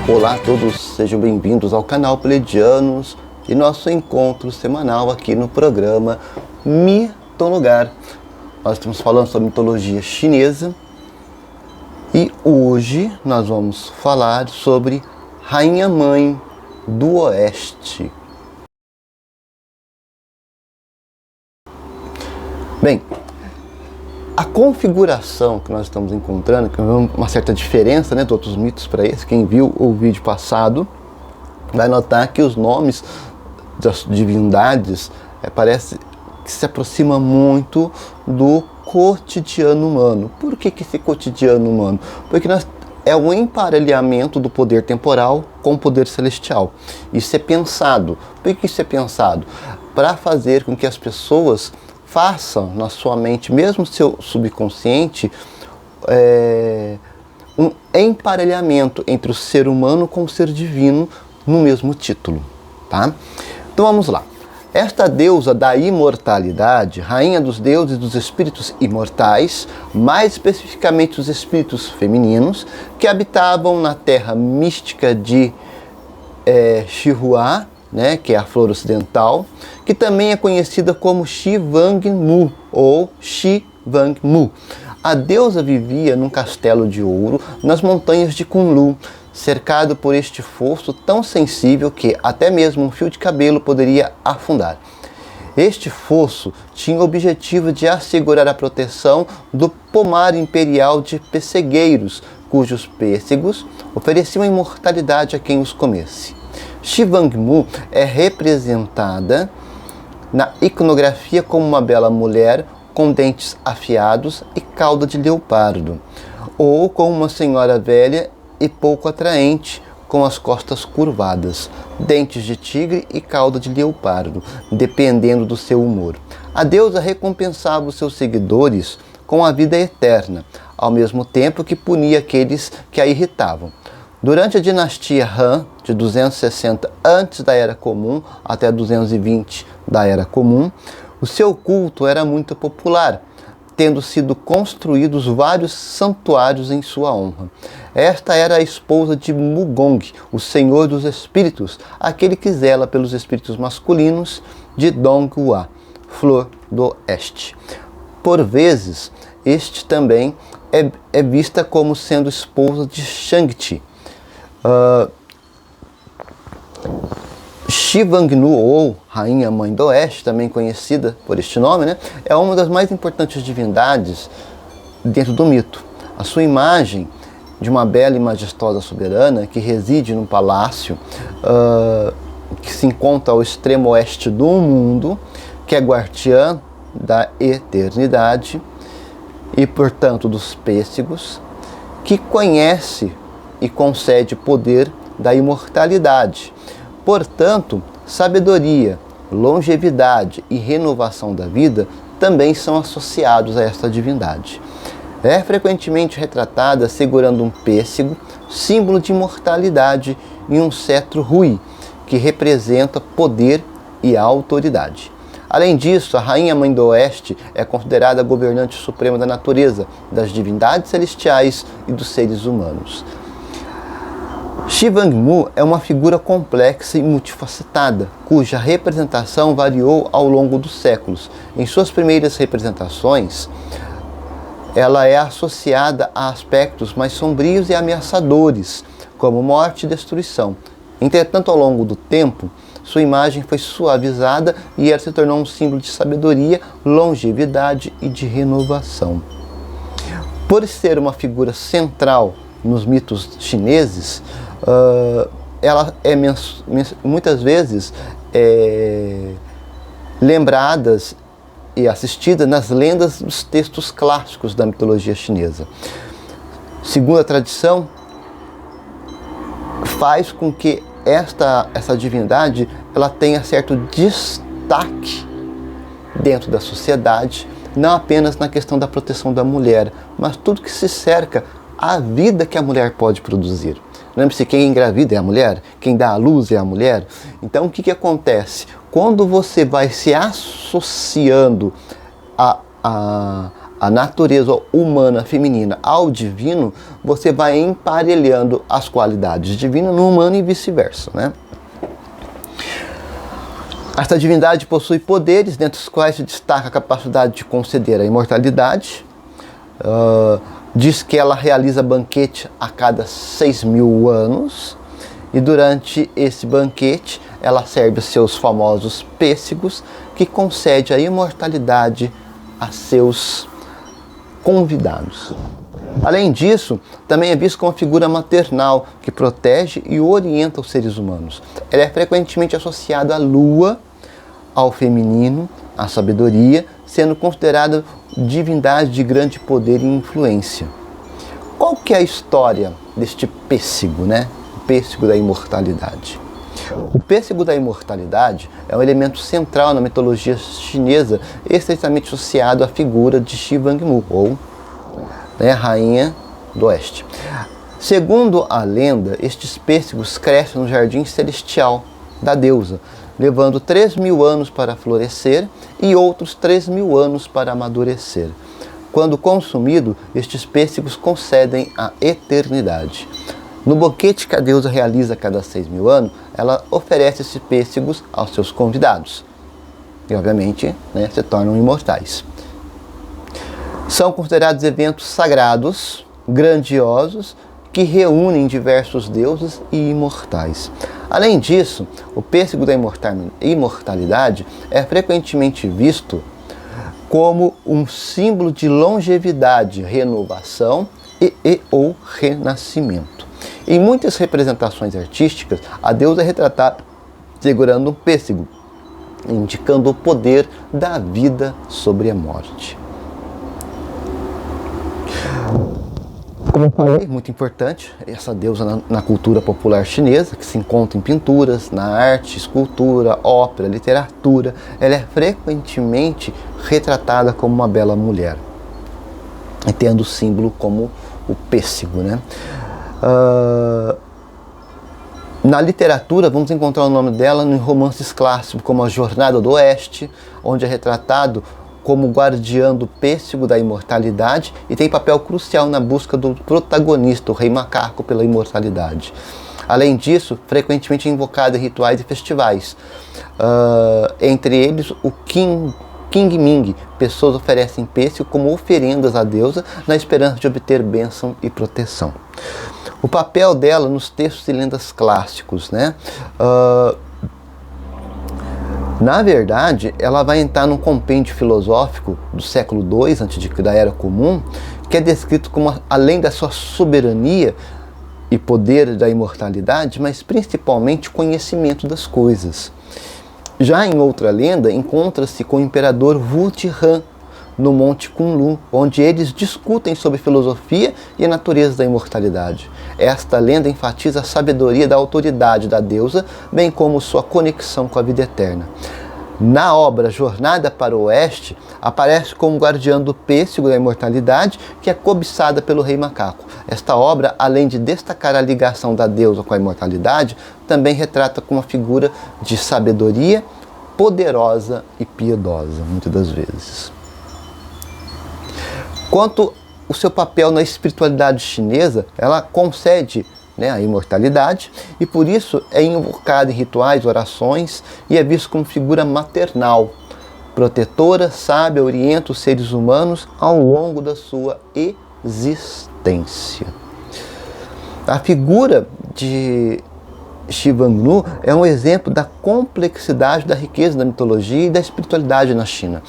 Olá a todos, sejam bem-vindos ao canal Pleiadianos e nosso encontro semanal aqui no programa Mitolugar. Nós estamos falando sobre mitologia chinesa e hoje nós vamos falar sobre Rainha Mãe do Oeste. Bem, a configuração que nós estamos encontrando, que é uma certa diferença, né, de outros mitos para esse, quem viu o vídeo passado vai notar que os nomes das divindades parece que se aproxima muito do cotidiano humano. Por que esse cotidiano humano? Porque é um emparelhamento do poder temporal com o poder celestial. Isso é pensado. Por que isso é pensado? Para fazer com que as pessoas façam na sua mente, mesmo seu subconsciente, um emparelhamento entre o ser humano com o ser divino no mesmo título, tá? Então vamos lá. Esta deusa da imortalidade, rainha dos deuses e dos espíritos imortais, mais especificamente os espíritos femininos, que habitavam na terra mística de Xihua, né, que é a flor ocidental, que também é conhecida como Shi Wang Mu ou Shi Wang Mu. A deusa vivia num castelo de ouro nas montanhas de Kunlun, cercado por este fosso tão sensível que até mesmo um fio de cabelo poderia afundar. Este fosso tinha o objetivo de assegurar a proteção do pomar imperial de pessegueiros, cujos pêssegos ofereciam imortalidade a quem os comesse. Shi Wang Mu é representada na iconografia como uma bela mulher com dentes afiados e cauda de leopardo, ou como uma senhora velha e pouco atraente, com as costas curvadas, dentes de tigre e cauda de leopardo, dependendo do seu humor. A deusa recompensava os seus seguidores com a vida eterna, ao mesmo tempo que punia aqueles que a irritavam. Durante a dinastia Han, de 260 antes da Era Comum até 220 da Era Comum, o seu culto era muito popular, tendo sido construídos vários santuários em sua honra. Esta era a esposa de Mugong, o Senhor dos Espíritos, aquele que zela pelos espíritos masculinos de Donghua, flor do Oeste. Por vezes, este também é vista como sendo esposa de Shang-Chi. Shi Wang Nu, ou Rainha Mãe do Oeste, também conhecida por este nome, né, é uma das mais importantes divindades dentro do mito. A sua imagem de uma bela e majestosa soberana que reside num palácio que se encontra ao extremo oeste do mundo, que é guardiã da eternidade e, portanto, dos pêssegos, que conhece e concede poder da imortalidade. Portanto, sabedoria, longevidade e renovação da vida também são associados a esta divindade. É frequentemente retratada segurando um pêssego, símbolo de imortalidade, e um cetro rui, que representa poder e autoridade. Além disso, a Rainha Mãe do Oeste é considerada a governante suprema da natureza, das divindades celestiais e dos seres humanos. Shi Wang Mu é uma figura complexa e multifacetada, cuja representação variou ao longo dos séculos. Em suas primeiras representações, ela é associada a aspectos mais sombrios e ameaçadores, como morte e destruição. Entretanto, ao longo do tempo, sua imagem foi suavizada e ela se tornou um símbolo de sabedoria, longevidade e de renovação. Por ser uma figura central nos mitos chineses, ela é muitas vezes lembradas e assistida nas lendas dos textos clássicos da mitologia chinesa. Segundo a tradição, faz com que essa divindade ela tenha certo destaque dentro da sociedade, não apenas na questão da proteção da mulher, mas tudo que se cerca a vida que a mulher pode produzir. Lembre-se, quem engravida é a mulher, quem dá à luz é a mulher. Então, o que acontece? Quando você vai se associando a natureza humana feminina ao divino, você vai emparelhando as qualidades divinas no humano e vice-versa, né? Esta divindade possui poderes, dentre os quais se destaca a capacidade de conceder a imortalidade. Diz que ela realiza banquete a cada 6.000 anos, e durante esse banquete ela serve seus famosos pêssegos, que concede a imortalidade a seus convidados. Além disso, também é visto como uma figura maternal que protege e orienta os seres humanos. Ela é frequentemente associada à lua, ao feminino, à sabedoria, sendo considerada divindade de grande poder e influência. Qual que é a história deste pêssego, né? O pêssego da imortalidade. O pêssego da imortalidade é um elemento central na mitologia chinesa, estreitamente associado à figura de Shivangmu, ou Rainha do Oeste. Segundo a lenda, estes pêssegos crescem no jardim celestial da deusa, levando 3.000 anos para florescer e outros 3.000 anos para amadurecer. Quando consumido, estes pêssegos concedem a eternidade. No banquete que a deusa realiza a cada 6.000 anos, ela oferece esses pêssegos aos seus convidados. E, obviamente, se tornam imortais. São considerados eventos sagrados, grandiosos, que reúnem diversos deuses e imortais. Além disso, o pêssego da imortalidade é frequentemente visto como um símbolo de longevidade, renovação ou renascimento. Em muitas representações artísticas, a deusa é retratada segurando um pêssego, indicando o poder da vida sobre a morte. Como eu falei, muito importante, essa deusa na cultura popular chinesa, que se encontra em pinturas, na arte, escultura, ópera, literatura, ela é frequentemente retratada como uma bela mulher, tendo o símbolo como o pêssego, né? Na literatura, vamos encontrar o nome dela em romances clássicos, como A Jornada do Oeste, onde é retratado como guardiã do pêssego da imortalidade e tem papel crucial na busca do protagonista, o Rei Macaco, pela imortalidade. Além disso, frequentemente é invocado em rituais e festivais. Entre eles, o Qing Ming. Pessoas oferecem pêssego como oferendas à deusa na esperança de obter bênção e proteção. O papel dela nos textos e lendas clássicos, né? Na verdade, ela vai entrar num compêndio filosófico do século II, antes da Era Comum, que é descrito como, além da sua soberania e poder da imortalidade, mas principalmente conhecimento das coisas. Já em outra lenda, encontra-se com o imperador Wu Tihan, no Monte Kunlun, onde eles discutem sobre filosofia e a natureza da imortalidade. Esta lenda enfatiza a sabedoria da autoridade da deusa, bem como sua conexão com a vida eterna. Na obra Jornada para o Oeste, aparece como guardiã do pêssego da imortalidade, que é cobiçada pelo Rei Macaco. Esta obra, além de destacar a ligação da deusa com a imortalidade, também retrata como uma figura de sabedoria poderosa e piedosa, muitas das vezes. Quanto ao seu papel na espiritualidade chinesa, ela concede a imortalidade e por isso é invocada em rituais, orações e é vista como figura maternal, protetora, sábia, orienta os seres humanos ao longo da sua existência. A figura de Shivangnu é um exemplo da complexidade da riqueza da mitologia e da espiritualidade na China.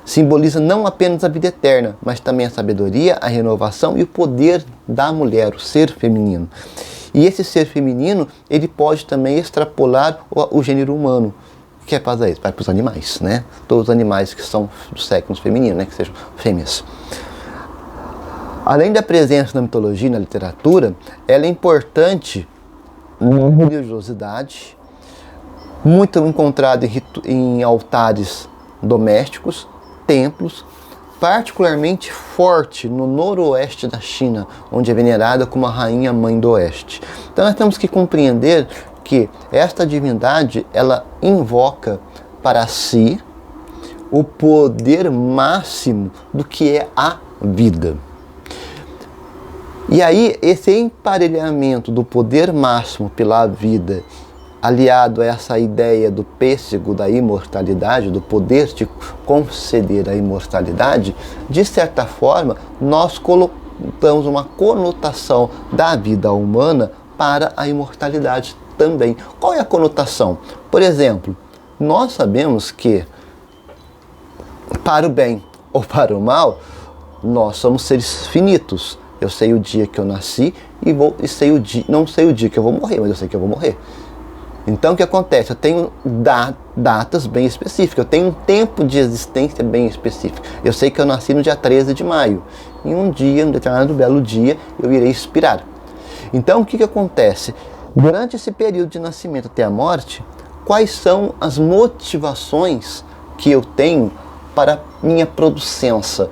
Simboliza não apenas a vida eterna, mas também a sabedoria, a renovação e o poder da mulher, o ser feminino. E esse ser feminino, ele pode também extrapolar o gênero humano. O que é fazer isso? Vai para os animais, né? Todos os animais que são do sexo feminino, né? Que sejam fêmeas. Além da presença na mitologia e na literatura, ela é importante na religiosidade, muito encontrada em altares domésticos, templos, particularmente forte no noroeste da China, onde é venerada como a Rainha Mãe do Oeste. Então nós temos que compreender que esta divindade, ela invoca para si o poder máximo do que é a vida. E aí, esse emparelhamento do poder máximo pela vida, aliado a essa ideia do pêssego da imortalidade, do poder de conceder a imortalidade, de certa forma, nós colocamos uma conotação da vida humana para a imortalidade também. Qual é a conotação? Por exemplo, nós sabemos que, para o bem ou para o mal, nós somos seres finitos. Eu sei o dia que eu nasci e não sei o dia que eu vou morrer, mas eu sei que eu vou morrer. Então o que acontece? Eu tenho datas bem específicas, eu tenho um tempo de existência bem específico. Eu sei que eu nasci no dia 13 de maio. E um dia, um determinado belo dia, eu irei expirar. Então o que acontece? Durante esse período de nascimento até a morte, quais são as motivações que eu tenho para minha producença?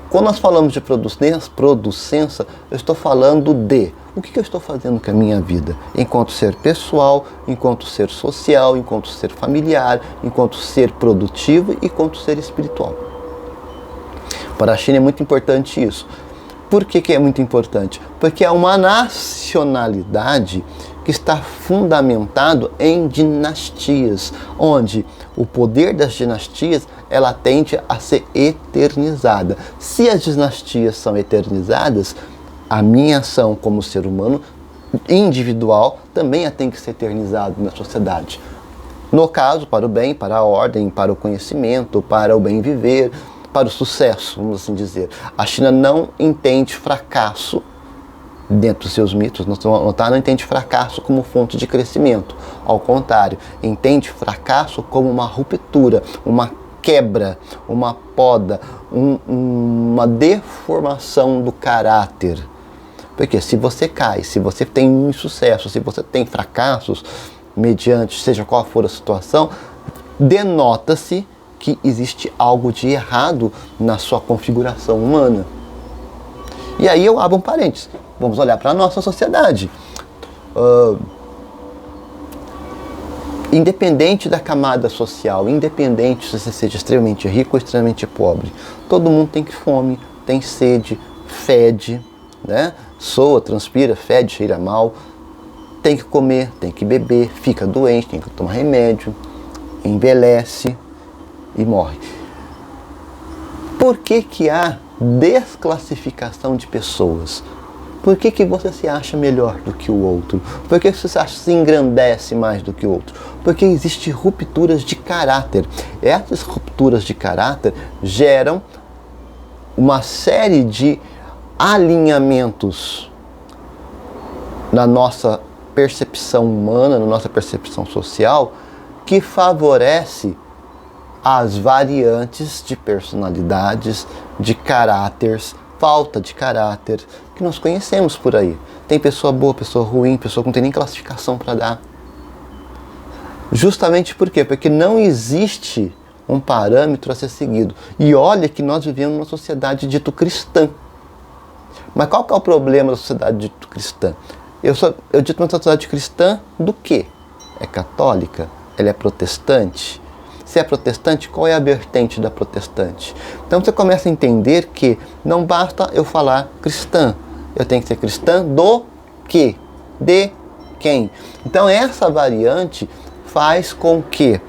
Quando nós falamos de producença, eu estou falando de o que eu estou fazendo com a minha vida, enquanto ser pessoal, enquanto ser social, enquanto ser familiar, enquanto ser produtivo e enquanto ser espiritual. Para a China é muito importante isso. Por que é muito importante? Porque é uma nacionalidade que está fundamentado em dinastias, onde o poder das dinastias ela tende a ser eternizada. Se as dinastias são eternizadas, a minha ação como ser humano individual também tem que ser eternizada na sociedade. No caso, para o bem, para a ordem, para o conhecimento, para o bem viver, para o sucesso, vamos assim dizer. A China não entende fracasso dentro dos seus mitos, não entende fracasso como fonte de crescimento. Ao contrário, entende fracasso como uma ruptura, uma quebra, uma poda, uma deformação do caráter. Porque se você cai, se você tem um insucesso, se você tem fracassos, mediante seja qual for a situação, denota-se que existe algo de errado na sua configuração humana. E aí eu abro um parênteses. Vamos olhar para a nossa sociedade. Independente da camada social, independente se você seja extremamente rico ou extremamente pobre, todo mundo tem fome, tem sede, fede, né? Soa, transpira, fede, cheira mal, tem que comer, tem que beber, fica doente, tem que tomar remédio, envelhece e morre. Por que há desclassificação de pessoas? Por que você se acha melhor do que o outro? Por que você se engrandece mais do que o outro? Porque existem rupturas de caráter. Essas rupturas de caráter geram uma série de alinhamentos na nossa percepção humana, na nossa percepção social, que favorece as variantes de personalidades, de caráteres, falta de caráter que nós conhecemos por aí. Tem pessoa boa, pessoa ruim, pessoa que não tem nem classificação para dar. Justamente por quê? Porque não existe um parâmetro a ser seguido. E olha que nós vivemos numa sociedade dito cristã. Mas qual que é o problema da sociedade dito cristã? Eu dito uma sociedade cristã do quê? É católica? Ela é protestante? Se é protestante, qual é a vertente da protestante? Então você começa a entender que não basta eu falar cristã. Eu tenho que ser cristã do quê? De quem? Então essa variante faz com que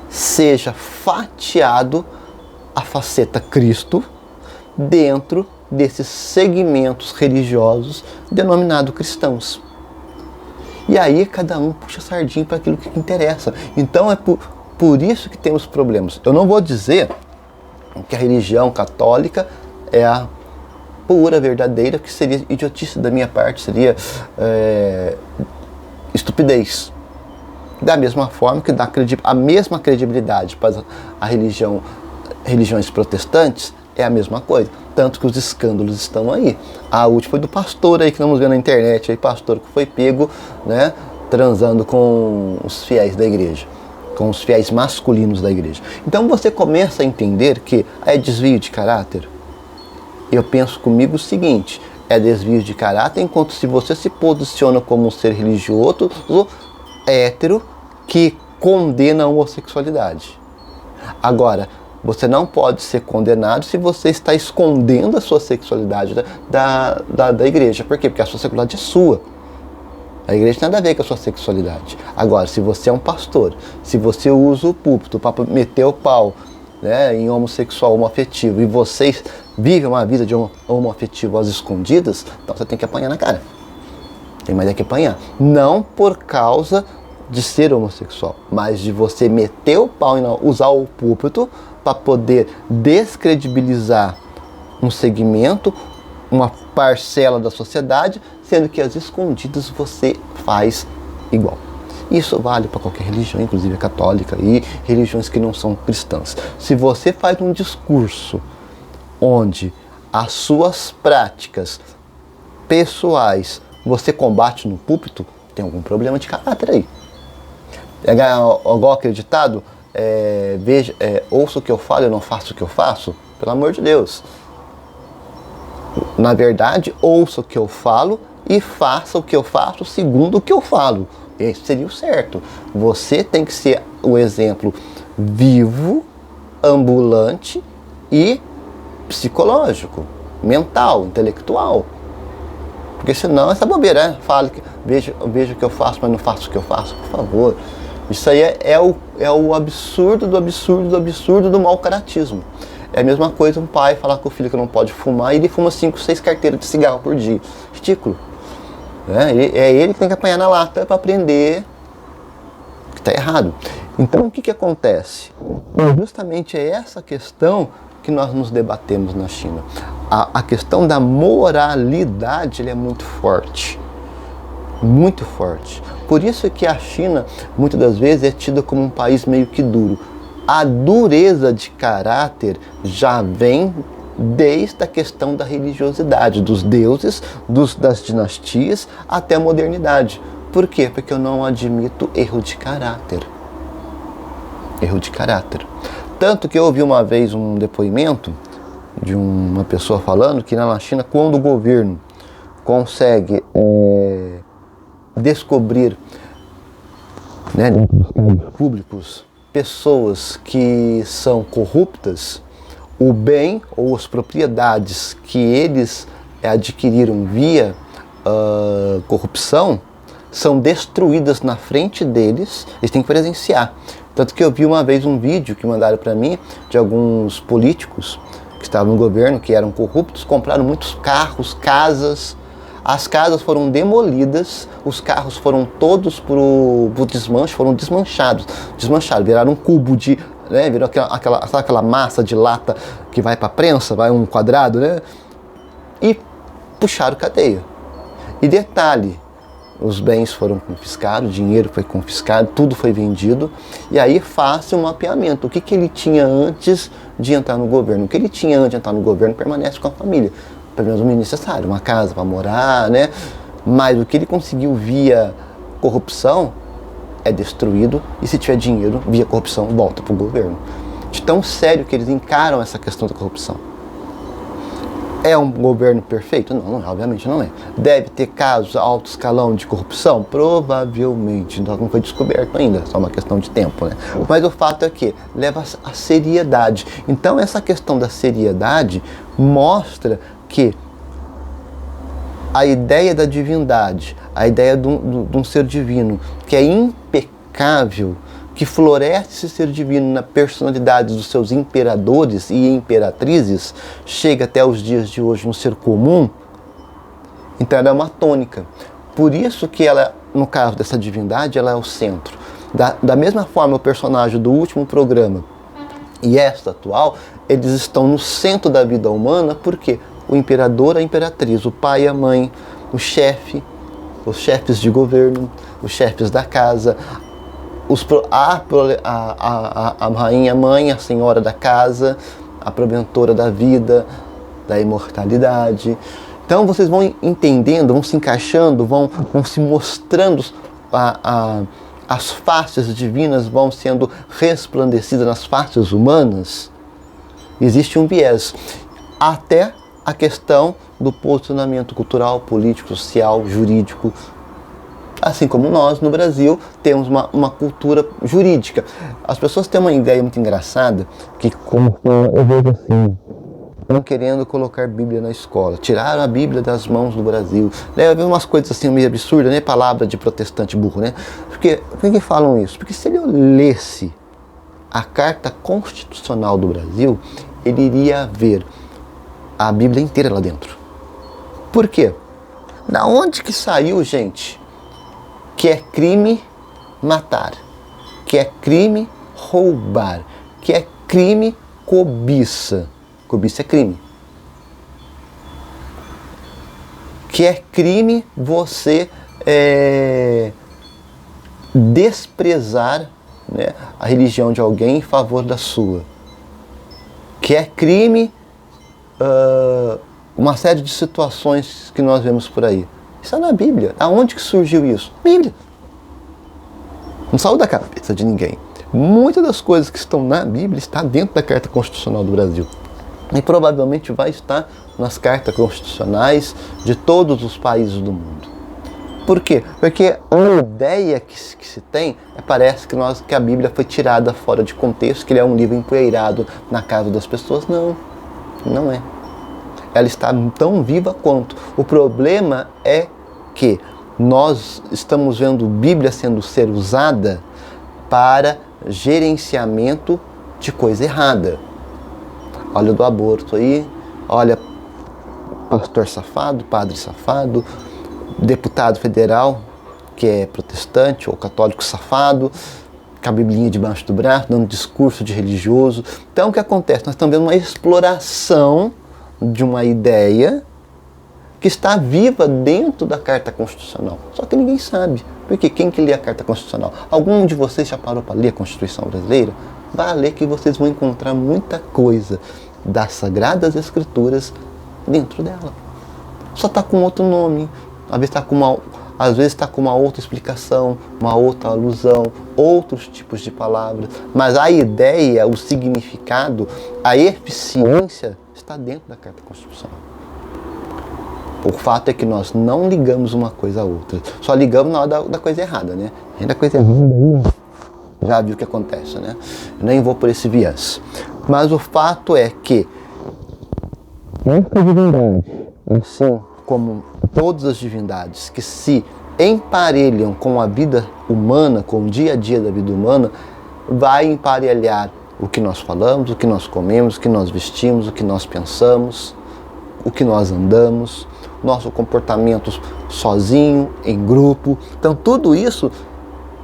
seja fatiado a faceta Cristo dentro desses segmentos religiosos denominados cristãos. E aí cada um puxa a sardinha para aquilo que interessa. Então é por isso que temos problemas. Eu não vou dizer que a religião católica é a pura, verdadeira, que seria idiotice da minha parte, seria estupidez. Da mesma forma que dá a mesma credibilidade para religiões protestantes, é a mesma coisa. Tanto que os escândalos estão aí. A última foi do pastor aí que vamos ver na internet, aí, pastor que foi pego, né, transando com os fiéis da igreja, com os fiéis masculinos da igreja. Então você começa a entender que é desvio de caráter. Eu penso comigo o seguinte: é desvio de caráter enquanto se você se posiciona como um ser religioso hétero que condena a homossexualidade. Agora, você não pode ser condenado se você está escondendo a sua sexualidade da igreja. Por quê? Porque a sua sexualidade é sua. A igreja tem nada a ver com a sua sexualidade. Agora, se você é um pastor, se você usa o púlpito para meter o pau, né, em homossexual, homoafetivo, e vocês vivem uma vida de homoafetivo às escondidas, então você tem que apanhar na cara. Tem mais é que apanhar. Não por causa de ser homossexual, mas de você meter o pau e usar o púlpito para poder descredibilizar um segmento, uma parcela da sociedade, sendo que às escondidas você faz igual. Isso vale para qualquer religião, inclusive a católica e religiões que não são cristãs. Se você faz um discurso onde as suas práticas pessoais você combate no púlpito, tem algum problema de caráter aí. É igual aquele ditado, ouça o que eu falo, eu não faço o que eu faço. Pelo amor de Deus. Na verdade, ouça o que eu falo e faça o que eu faço segundo o que eu falo. Esse seria o certo. Você tem que ser o exemplo vivo, ambulante e psicológico, mental, intelectual. Porque senão essa bobeira, né? Fala que veja o que eu faço, mas não faço o que eu faço, por favor. Isso aí é o absurdo do absurdo do absurdo do mau caratismo. É a mesma coisa um pai falar com o filho que não pode fumar e ele fuma 5, 6 carteiras de cigarro por dia. Ridículo. É ele que tem que apanhar na lata para aprender que está errado. Então o que acontece? Justamente é essa questão que nós nos debatemos na China. A questão da moralidade é muito forte. Muito forte. Por isso que a China, muitas das vezes, é tida como um país meio que duro. A dureza de caráter já vem desde a questão da religiosidade, dos deuses, das dinastias, até a modernidade. Por quê? Porque eu não admito erro de caráter. Erro de caráter. Tanto que eu ouvi uma vez um depoimento de uma pessoa falando que na China, quando o governo consegue descobrir, né, dentro dos cargos públicos, pessoas que são corruptas, o bem ou as propriedades que eles adquiriram via corrupção são destruídas na frente deles, eles têm que presenciar. Tanto que eu vi uma vez um vídeo que mandaram para mim de alguns políticos que estavam no governo, que eram corruptos, compraram muitos carros, casas. As casas foram demolidas, os carros foram todos pro desmanche, foram desmanchados, viraram um cubo de, né, virou aquela massa de lata que vai para a prensa, vai um quadrado, né? E puxaram cadeia. E detalhe, os bens foram confiscados, o dinheiro foi confiscado, tudo foi vendido, e aí faça um mapeamento. O que ele tinha antes de entrar no governo? O que ele tinha antes de entrar no governo permanece com a família. Pelo menos o necessário, uma casa para morar, né? Mas o que ele conseguiu via corrupção é destruído, e se tiver dinheiro via corrupção volta para o governo. De tão sério que eles encaram essa questão da corrupção. É um governo perfeito? Não, obviamente não é. Deve ter casos alto escalão de corrupção? Provavelmente, não foi descoberto ainda, só uma questão de tempo, né? Mas o fato é que leva a seriedade. Então essa questão da seriedade mostra que a ideia da divindade, a ideia de um ser divino, que é impecável, que floresce esse ser divino na personalidade dos seus imperadores e imperatrizes, chega até os dias de hoje no ser comum, então ela é uma tônica. Por isso que ela, no caso dessa divindade, ela é o centro. Da mesma forma, o personagem do último programa e esta atual, eles estão no centro da vida humana, porque o imperador, a imperatriz, o pai e a mãe, o chefe, os chefes de governo, os chefes da casa, a rainha mãe, a senhora da casa, a proventora da vida, da imortalidade. Então vocês vão entendendo, vão se encaixando, vão se mostrando, as faces divinas vão sendo resplandecidas nas faces humanas. Existe um viés. Até a questão do posicionamento cultural, político, social, jurídico. Assim como nós, no Brasil, temos uma cultura jurídica. As pessoas têm uma ideia muito engraçada, que como eu vejo assim, estão querendo colocar Bíblia na escola. Tiraram a Bíblia das mãos do Brasil. Deve haver umas coisas assim meio absurdas, né? Palavra de protestante burro, né? Por que falam isso? Porque se ele lesse a Carta Constitucional do Brasil, ele iria ver a Bíblia inteira lá dentro. Por quê? Da onde que saiu, gente, que é crime matar, que é crime roubar, que é crime cobiça? Cobiça é crime. Que é crime você desprezar, né, a religião de alguém em favor da sua. Que é crime uma série de situações que nós vemos por aí. Isso é na Bíblia. Aonde que surgiu isso? Bíblia. Não saiu da cabeça de ninguém. Muitas das coisas que estão na Bíblia estão dentro da Carta Constitucional do Brasil. E provavelmente vai estar nas cartas constitucionais de todos os países do mundo. Por quê? Porque a ideia que se tem parece que a Bíblia foi tirada fora de contexto, que ele é um livro empoeirado na casa das pessoas. Não, não é. Ela está tão viva quanto. O problema é que nós estamos vendo Bíblia sendo ser usada para gerenciamento de coisa errada. Olha o do aborto aí, olha pastor safado, padre safado, deputado federal que é protestante ou católico safado, com a biblinha debaixo do braço, dando discurso de religioso. Então o que acontece? Nós estamos vendo uma exploração de uma ideia que está viva dentro da Carta Constitucional. Só que ninguém sabe. Porque quem que lê a Carta Constitucional? Algum de vocês já parou para ler a Constituição brasileira? Vá ler que vocês vão encontrar muita coisa das Sagradas Escrituras dentro dela. Só está com outro nome. Às vezes está com uma outra explicação, uma outra alusão, outros tipos de palavras. Mas a ideia, o significado, a eficiência está dentro da Carta Constitucional. O fato é que nós não ligamos uma coisa a outra. Só ligamos na hora da coisa errada, né? E da coisa errada aí, já viu o que acontece, né? Eu nem vou por esse viés. Mas o fato é que esta divindade, assim como todas as divindades que se emparelham com a vida humana, com o dia a dia da vida humana, vai emparelhar o que nós falamos, o que nós comemos, o que nós vestimos, o que nós pensamos, o que nós andamos, nosso comportamento sozinho, em grupo. Então tudo isso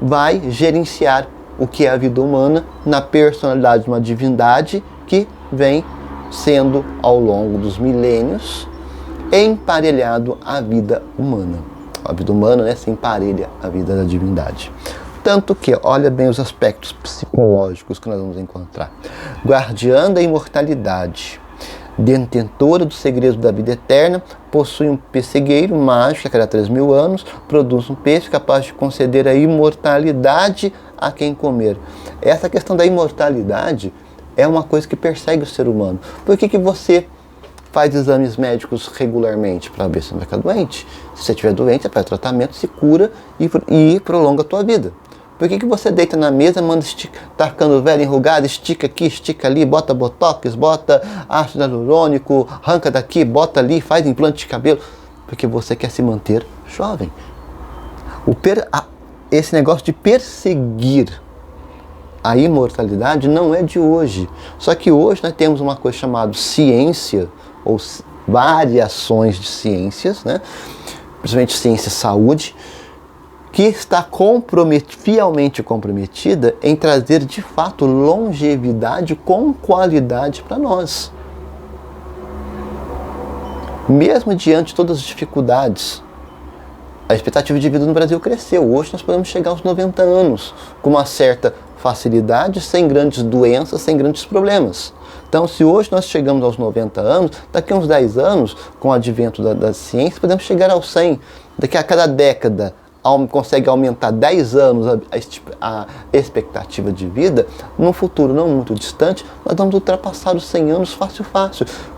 vai gerenciar o que é a vida humana na personalidade de uma divindade que vem sendo ao longo dos milênios emparelhado à vida humana. A vida humana, né, se emparelha à vida da divindade. Tanto que, olha bem os aspectos psicológicos que nós vamos encontrar. Guardiã da imortalidade, detentora do segredo da vida eterna, possui um pessegueiro mágico a cada 3.000 anos, produz um peixe capaz de conceder a imortalidade a quem comer. Essa questão da imortalidade é uma coisa que persegue o ser humano. Por que você faz exames médicos regularmente? Para ver se não vai ficar doente. Se você estiver doente, você faz tratamento, se cura e prolonga a tua vida. Por que você deita na mesa, manda tá ficando velho, enrugado, estica aqui, estica ali, bota botox, bota ácido hialurônico, arranca daqui, bota ali, faz implante de cabelo? Porque você quer se manter jovem. Esse negócio de perseguir a imortalidade não é de hoje. Só que hoje nós temos uma coisa chamada ciência, ou variações de ciências, né? Principalmente ciência e saúde, que está fielmente comprometida em trazer de fato longevidade com qualidade para nós. Mesmo diante de todas as dificuldades, a expectativa de vida no Brasil cresceu. Hoje nós podemos chegar aos 90 anos com uma certa facilidade, sem grandes doenças, sem grandes problemas. Então, se hoje nós chegamos aos 90 anos, daqui a uns 10 anos, com o advento da ciência, podemos chegar aos 100. Daqui a cada década, consegue aumentar 10 anos a expectativa de vida. Num futuro não muito distante, nós vamos ultrapassar os 100 anos fácil,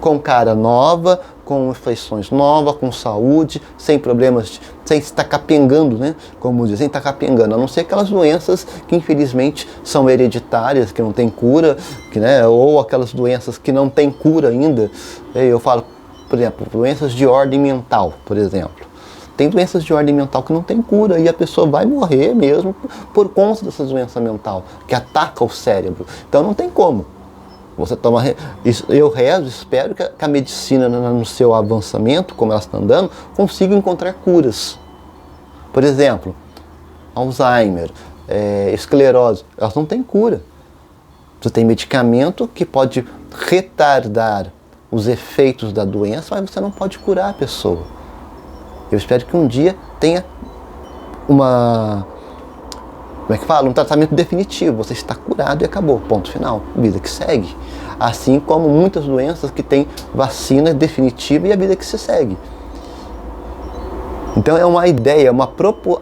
com cara nova, com feições novas, com saúde, sem problemas, sem estar capengando, né? Como dizem, sem estar capengando, a não ser aquelas doenças que infelizmente são hereditárias, que não tem cura, que, né? Ou aquelas doenças que não tem cura ainda. Eu falo, por exemplo, doenças de ordem mental, por exemplo. Tem doenças de ordem mental que não tem cura e a pessoa vai morrer mesmo por conta dessa doença mental, que ataca o cérebro. Então não tem como. Você toma, eu rezo, espero que a medicina no seu avançamento, como ela está andando, consiga encontrar curas. Por exemplo, Alzheimer, esclerose, elas não têm cura. Você tem medicamento que pode retardar os efeitos da doença, mas você não pode curar a pessoa. Eu espero que um dia tenha um tratamento definitivo. Você está curado e acabou, ponto final, vida que segue. Assim como muitas doenças que têm vacina definitiva e a vida que se segue. Então é uma ideia,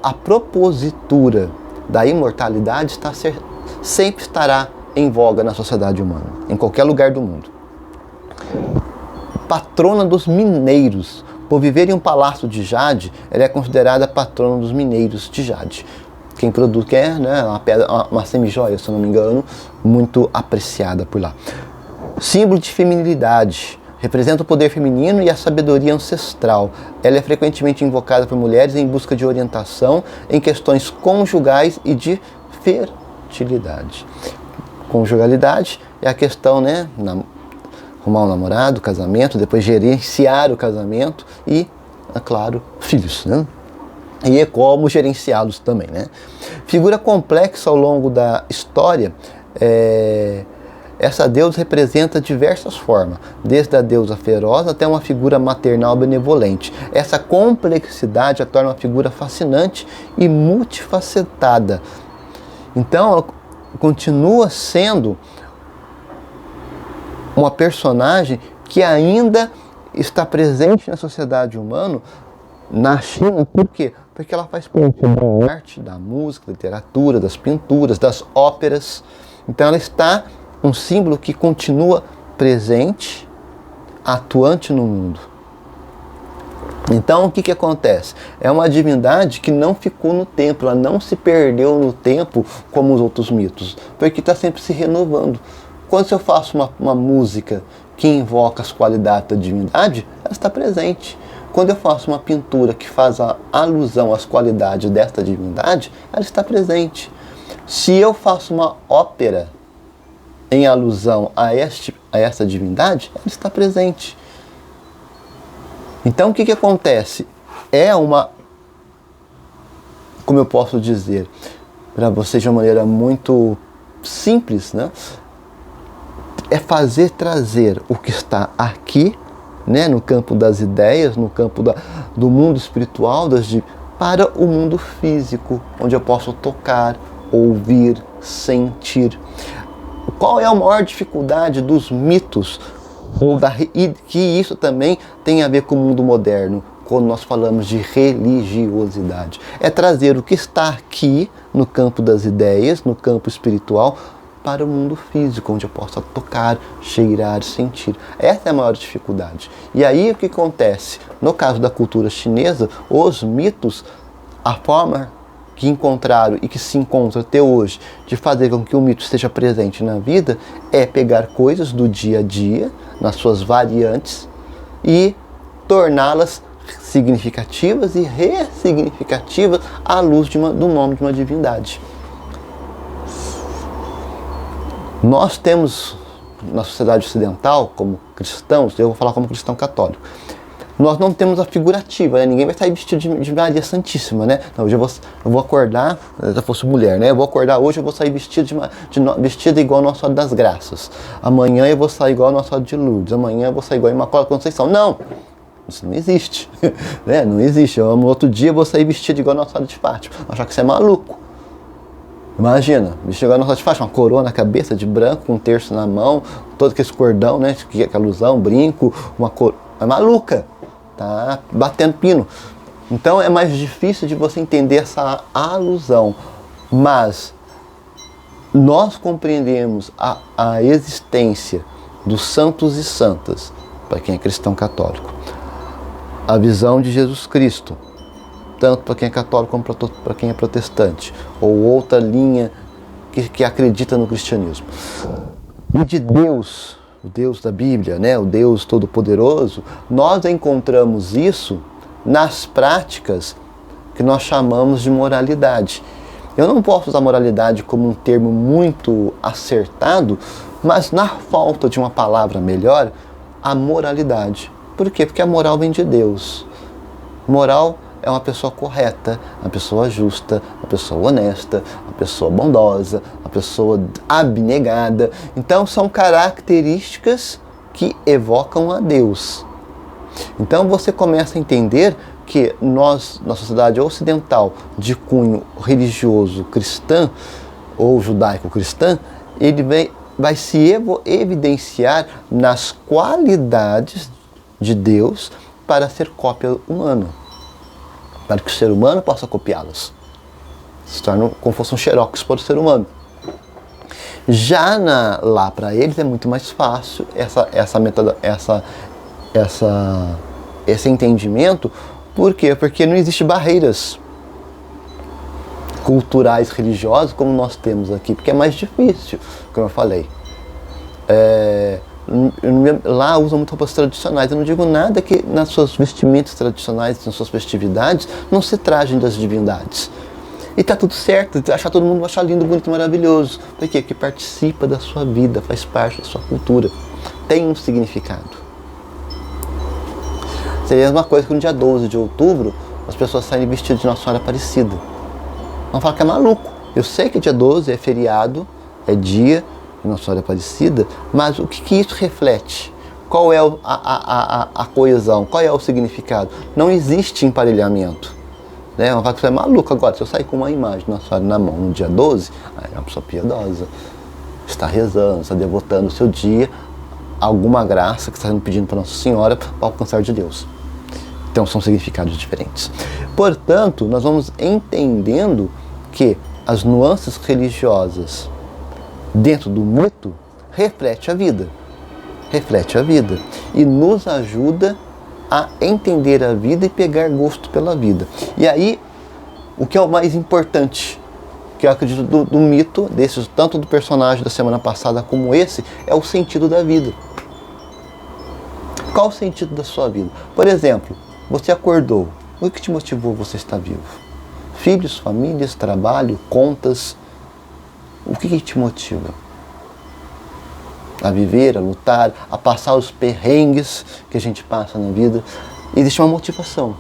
a propositura da imortalidade sempre estará em voga na sociedade humana, em qualquer lugar do mundo. Patrona dos mineiros. Por viver em um palácio de jade, ela é considerada patrona dos mineiros de jade. Quem produz, né, uma semijoia, se eu não me engano, muito apreciada por lá. Símbolo de feminilidade. Representa o poder feminino e a sabedoria ancestral. Ela é frequentemente invocada por mulheres em busca de orientação em questões conjugais e de fertilidade. Conjugalidade é a questão, né, arrumar um namorado, casamento, depois gerenciar o casamento e, é claro, filhos, né? E é como gerenciá-los também, né? Figura complexa ao longo da história, essa deusa representa diversas formas, desde a deusa feroz até uma figura maternal benevolente. Essa complexidade a torna uma figura fascinante e multifacetada. Então, ela continua sendo uma personagem que ainda está presente na sociedade humana, na China. Por quê? Porque ela faz parte da arte, da música, da literatura, das pinturas, das óperas. Então ela está um símbolo que continua presente, atuante no mundo. Então o que acontece? É uma divindade que não ficou no tempo, ela não se perdeu no tempo como os outros mitos, porque está sempre se renovando. Quando eu faço uma música que invoca as qualidades da divindade, ela está presente. Quando eu faço uma pintura que faz a alusão às qualidades desta divindade, ela está presente. Se eu faço uma ópera em alusão a esta divindade, ela está presente. Então o que acontece? Como eu posso dizer, para vocês de uma maneira muito simples, né? É trazer o que está aqui, né, no campo das ideias, no campo do mundo espiritual, para o mundo físico, onde eu posso tocar, ouvir, sentir. Qual é a maior dificuldade dos mitos? E que isso também tem a ver com o mundo moderno, quando nós falamos de religiosidade. É trazer o que está aqui, no campo das ideias, no campo espiritual, para o mundo físico, onde eu possa tocar, cheirar, sentir. Essa é a maior dificuldade. E aí o que acontece? No caso da cultura chinesa, os mitos, a forma que encontraram e que se encontra até hoje de fazer com que o mito esteja presente na vida é pegar coisas do dia a dia, nas suas variantes, e torná-las significativas e ressignificativas à luz do nome de uma divindade. Nós temos, na sociedade ocidental, como cristãos, eu vou falar como cristão católico, nós não temos a figurativa, né? Ninguém vai sair vestido de Maria Santíssima, né? Não, hoje eu vou acordar, se eu fosse mulher, né? Eu vou acordar hoje, eu vou sair vestida igual a Nossa Senhora das Graças. Amanhã eu vou sair igual a Nossa Senhora de Lourdes. Amanhã eu vou sair igual a Imaculada Conceição. Não! Isso não existe. Né? Não existe. No outro dia eu vou sair vestido igual a Nossa Senhora de Fátima. Achar que você é maluco. Imagina, chegar na nossa faixa, uma coroa na cabeça de branco, com um terço na mão, todo aquele cordão, né? Que alusão, brinco, uma cor. É maluca, tá batendo pino. Então é mais difícil de você entender essa alusão. Mas nós compreendemos a existência dos santos e santas para quem é cristão católico. A visão de Jesus Cristo, tanto para quem é católico como para quem é protestante, ou outra linha que acredita no cristianismo. E de Deus, o Deus da Bíblia, né, o Deus Todo-Poderoso, nós encontramos isso nas práticas que nós chamamos de moralidade. Eu não posso usar moralidade como um termo muito acertado, mas na falta de uma palavra melhor, a moralidade. Por quê? Porque a moral vem de Deus. Moral é uma pessoa correta, uma pessoa justa, uma pessoa honesta, uma pessoa bondosa, uma pessoa abnegada. Então são características que evocam a Deus. Então você começa a entender que nós, na sociedade ocidental de cunho religioso cristã ou judaico-cristã, ele vai se evidenciar nas qualidades de Deus para ser cópia humana, para que o ser humano possa copiá-las. Se torna como se fosse um xerox para o ser humano. Já lá para eles é muito mais fácil esse entendimento. Por quê? Porque não existem barreiras culturais, religiosas, como nós temos aqui, porque é mais difícil, como eu falei. Lá usam muito roupas tradicionais. Eu não digo nada que nas suas vestimentas tradicionais, nas suas festividades, não se trajem das divindades. E tá tudo certo, todo mundo achar lindo, bonito, maravilhoso. Por quê? Porque participa da sua vida, faz parte da sua cultura, tem um significado. Seria a mesma coisa que no dia 12 de outubro as pessoas saem vestidas de Nossa Senhora Aparecida. Vão falar que é maluco. Eu sei que dia 12 é feriado, é dia de Nossa Senhora Aparecida, mas o que isso reflete? Qual é a coesão? Qual é o significado? Não existe emparelhamento. Né? Vão falar que você é maluco agora. Se eu sair com uma imagem de Nossa Senhora na mão no dia 12, aí é uma pessoa piedosa. Está rezando, está devotando o seu dia a alguma graça que está pedindo para Nossa Senhora para alcançar de Deus. Então são significados diferentes. Portanto, nós vamos entendendo que as nuances religiosas dentro do mito reflete a vida. Reflete a vida. E nos ajuda a entender a vida e pegar gosto pela vida. E aí, o que é o mais importante, que eu acredito do mito, tanto do personagem da semana passada como esse, é o sentido da vida. Qual o sentido da sua vida? Por exemplo, você acordou. O que te motivou você estar vivo? Filhos, famílias, trabalho, contas. O que te motiva? A viver, a lutar, a passar os perrengues que a gente passa na vida. Existe uma motivação.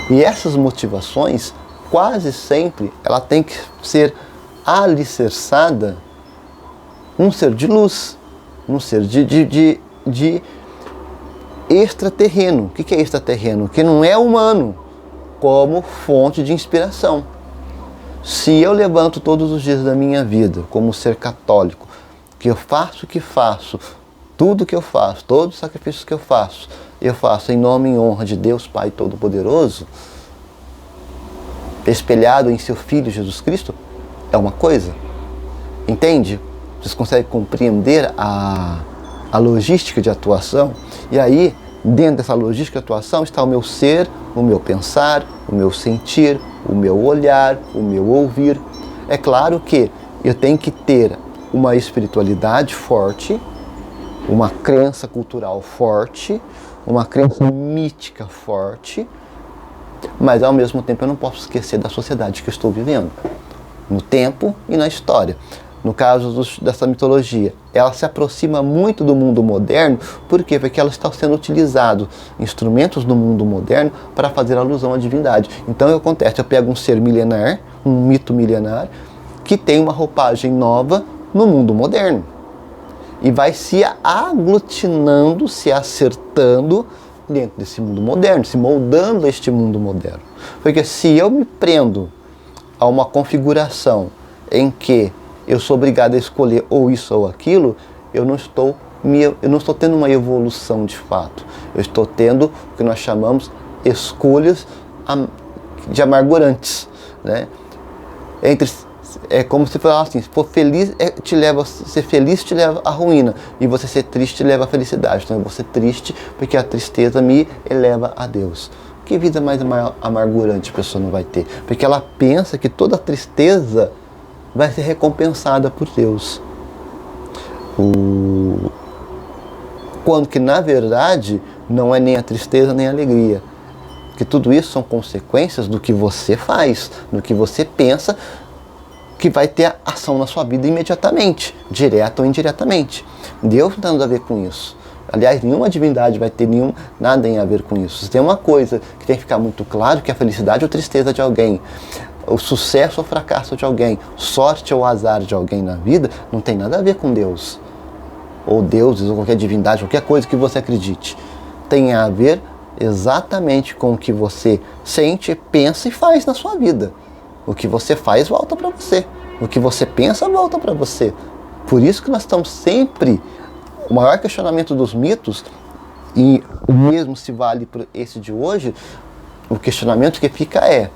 E essas motivações, quase sempre, ela tem que ser alicerçada num ser de luz, num ser de extraterreno. O que é extraterreno? Que não é humano, como fonte de inspiração. Se eu levanto todos os dias da minha vida como ser católico, que eu faço o que faço, tudo que eu faço, todos os sacrifícios que eu faço em nome e honra de Deus Pai Todo-Poderoso, espelhado em seu Filho Jesus Cristo, é uma coisa. Entende? Vocês conseguem compreender a logística de atuação? E aí, dentro dessa logística de atuação, está o meu ser, o meu pensar, o meu sentir, o meu olhar, o meu ouvir. É claro que eu tenho que ter uma espiritualidade forte, uma crença cultural forte, uma crença mítica forte, mas ao mesmo tempo eu não posso esquecer da sociedade que eu estou vivendo, no tempo e na história. No caso dessa mitologia, ela se aproxima muito do mundo moderno. Por quê? Porque ela está sendo utilizado instrumentos do mundo moderno para fazer alusão à divindade. Então acontece, eu pego um ser milenar, um mito milenar, que tem uma roupagem nova no mundo moderno. E vai se aglutinando, se acertando dentro desse mundo moderno, se moldando a este mundo moderno. Porque se eu me prendo a uma configuração em que eu sou obrigado a escolher ou isso ou aquilo, eu não estou tendo uma evolução de fato. Eu estou tendo o que nós chamamos escolhas de amargurantes, né? Entre É como se falasse assim, se for feliz, ser feliz te leva à ruína, e você ser triste te leva à felicidade. Então eu vou ser triste porque a tristeza me eleva a Deus. Que vida mais amargurante a pessoa não vai ter? Porque ela pensa que toda tristeza vai ser recompensada por Deus. Quando que na verdade não é nem a tristeza nem a alegria. Porque tudo isso são consequências do que você faz, do que você pensa, que vai ter ação na sua vida imediatamente, direta ou indiretamente. Deus não tem nada a ver com isso. Aliás, nenhuma divindade vai ter nada a ver com isso. Se tem uma coisa que tem que ficar muito claro, que é a felicidade ou tristeza de alguém, o sucesso ou fracasso de alguém, sorte ou azar de alguém na vida, não tem nada a ver com Deus. Ou deuses, ou qualquer divindade, qualquer coisa que você acredite. Tem a ver exatamente com o que você sente, pensa e faz na sua vida. O que você faz volta para você. O que você pensa volta para você. Por isso que nós estamos sempre... O maior questionamento dos mitos, e o mesmo se vale para esse de hoje, o questionamento que fica é: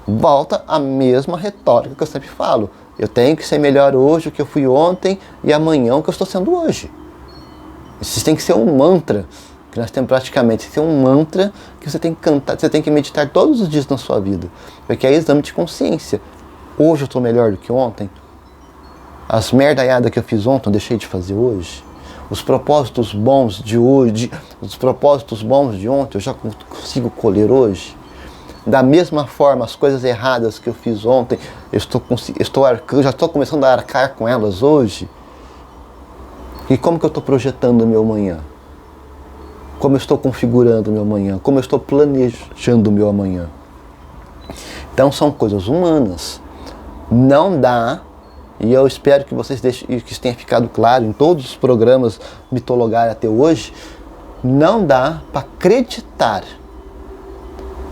volta a mesma retórica que eu sempre falo. Eu tenho que ser melhor hoje do que eu fui ontem e amanhã o que eu estou sendo hoje. Isso tem que ser um mantra, que nós temos praticamente. Tem que ser um mantra que você tem que cantar, você tem que meditar todos os dias na sua vida. Porque é exame de consciência. Hoje eu estou melhor do que ontem? As merdaiadas que eu fiz ontem eu deixei de fazer hoje? Os propósitos bons de hoje, os propósitos bons de ontem eu já consigo colher hoje? Da mesma forma, as coisas erradas que eu fiz ontem, eu já estou começando a arcar com elas hoje? E como que eu estou projetando o meu amanhã? Como eu estou configurando o meu amanhã? Como eu estou planejando o meu amanhã? Então são coisas humanas. Não dá, e eu espero que vocês deixem, que isso tenha ficado claro em todos os programas Mitologar até hoje, não dá para acreditar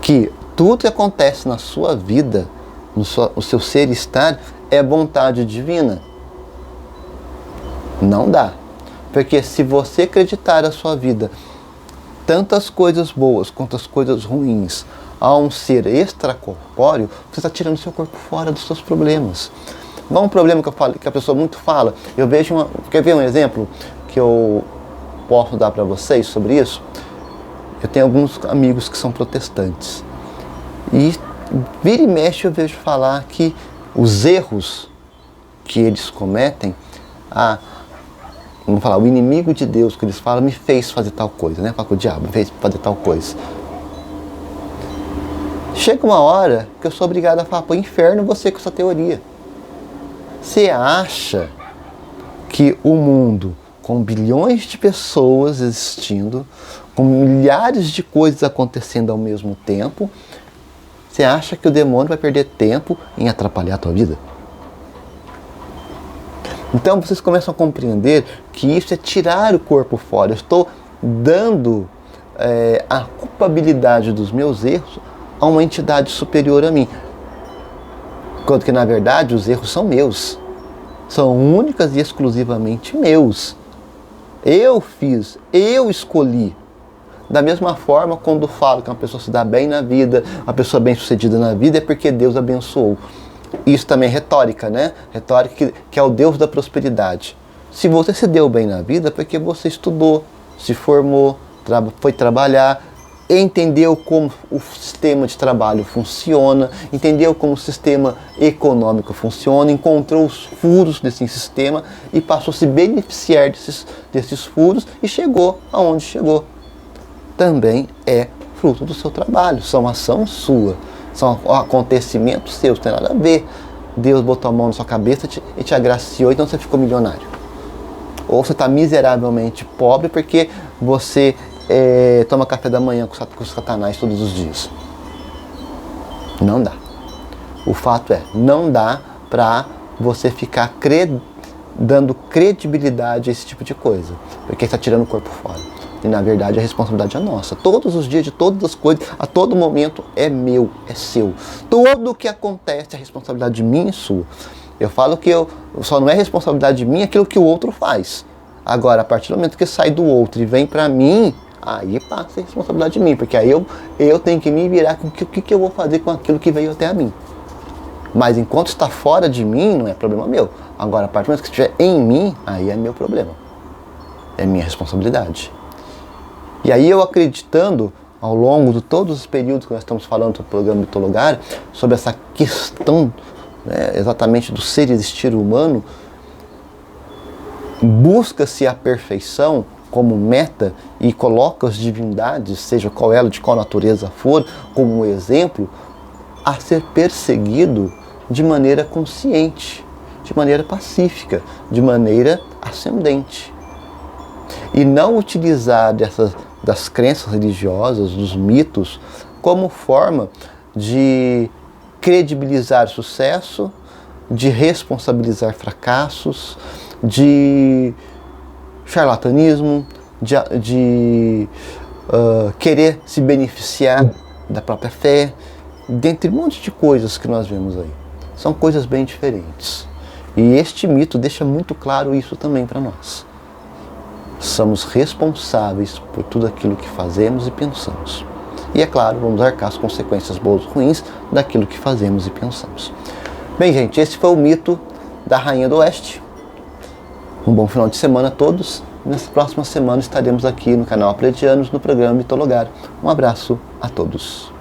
que tudo que acontece na sua vida, o seu ser estar, é vontade divina. Não dá. Porque se você acreditar na sua vida, tantas coisas boas quanto as coisas ruins, a um ser extracorpóreo, você está tirando seu corpo fora dos seus problemas. Não é um problema que a pessoa muito fala. Eu vejo quer ver um exemplo que eu posso dar para vocês sobre isso? Eu tenho alguns amigos que são protestantes. E vira e mexe eu vejo falar que os erros que eles cometem, vamos falar, o inimigo de Deus que eles falam me fez fazer tal coisa, né? Fala que o diabo me fez fazer tal coisa. Chega uma hora que eu sou obrigado a falar, pô, inferno você com essa teoria. Você acha que o mundo, com bilhões de pessoas existindo, com milhares de coisas acontecendo ao mesmo tempo, você acha que o demônio vai perder tempo em atrapalhar a tua vida? Então vocês começam a compreender que isso é tirar o corpo fora. Eu estou dando a culpabilidade dos meus erros a uma entidade superior a mim. Quando que na verdade os erros são meus. São únicas e exclusivamente meus. Eu fiz, eu escolhi. Da mesma forma, quando falo que uma pessoa se dá bem na vida, uma pessoa bem sucedida na vida, é porque Deus abençoou. Isso também é retórica, né? Retórica que é o Deus da prosperidade. Se você se deu bem na vida, é porque você estudou, se formou, foi trabalhar, entendeu como o sistema de trabalho funciona, entendeu como o sistema econômico funciona, encontrou os furos desse sistema e passou a se beneficiar desses furos e chegou aonde chegou. Também é fruto do seu trabalho, são ação sua, são acontecimentos seus, não tem nada a ver. Deus botou a mão na sua cabeça e te agraciou, então você ficou milionário. Ou você está miseravelmente pobre porque você toma café da manhã com o Satanás todos os dias. Não dá. O fato é, não dá para você ficar dando credibilidade a esse tipo de coisa, porque está tirando o corpo fora. E na verdade a responsabilidade é nossa. Todos os dias, de todas as coisas, a todo momento é meu, é seu. Tudo o que acontece é responsabilidade minha e sua. Eu falo que só não é responsabilidade minha aquilo que o outro faz. Agora, a partir do momento que sai do outro e vem para mim, aí passa a responsabilidade de mim, porque aí eu tenho que me virar com o que eu vou fazer com aquilo que veio até a mim. Mas enquanto está fora de mim, não é problema meu. Agora, a partir do momento que estiver em mim, aí é meu problema. É minha responsabilidade. E aí eu acreditando, ao longo de todos os períodos que nós estamos falando do programa Mitologar, sobre essa questão, né, exatamente do ser existir humano, busca-se a perfeição como meta e coloca as divindades, seja qual ela, de qual natureza for, como um exemplo a ser perseguido de maneira consciente, de maneira pacífica, de maneira ascendente. E não utilizar das crenças religiosas, dos mitos, como forma de credibilizar sucesso, de responsabilizar fracassos, de charlatanismo, de querer se beneficiar da própria fé, dentre um monte de coisas que nós vemos aí. São coisas bem diferentes. E este mito deixa muito claro isso também para nós. Somos responsáveis por tudo aquilo que fazemos e pensamos. E é claro, vamos arcar as consequências boas ou ruins daquilo que fazemos e pensamos. Bem, gente, esse foi o mito da Rainha do Oeste. Um bom final de semana a todos. Nessa próxima semana estaremos aqui no canal Apredianos, no programa Mitologar. Um abraço a todos.